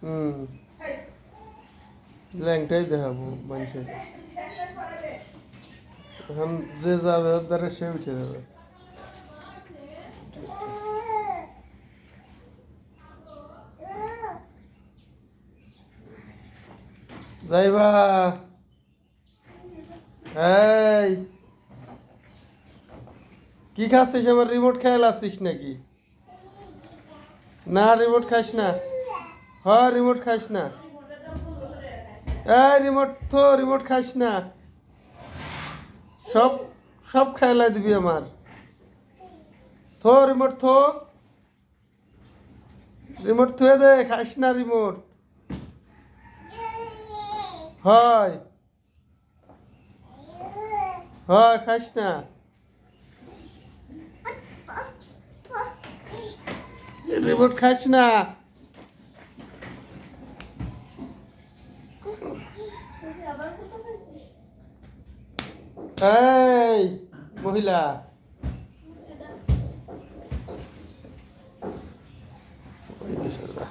হুম, ল্যাংটাই দেখাবো মানুষের। এখন যে যাবে ওর দ্বারা সে উঠে যাবে। যাইবা? এই কি খাচ্ছিস? আমার রিমোট খেয়াল আসছিস নাকি? না, রিমোট খাস না। হ্যাঁ, রিমোট খাস না। এই রিমোট থো, রিমোট খাস না। সব সব খেলা দিবি আমার। থো রিমোট থো, রিমোট থুয়ে দে, খাস না রিমোট। হয় হয়, খাস না। রিমোট খাস না। এই মহিলা, ওই দিশা যা।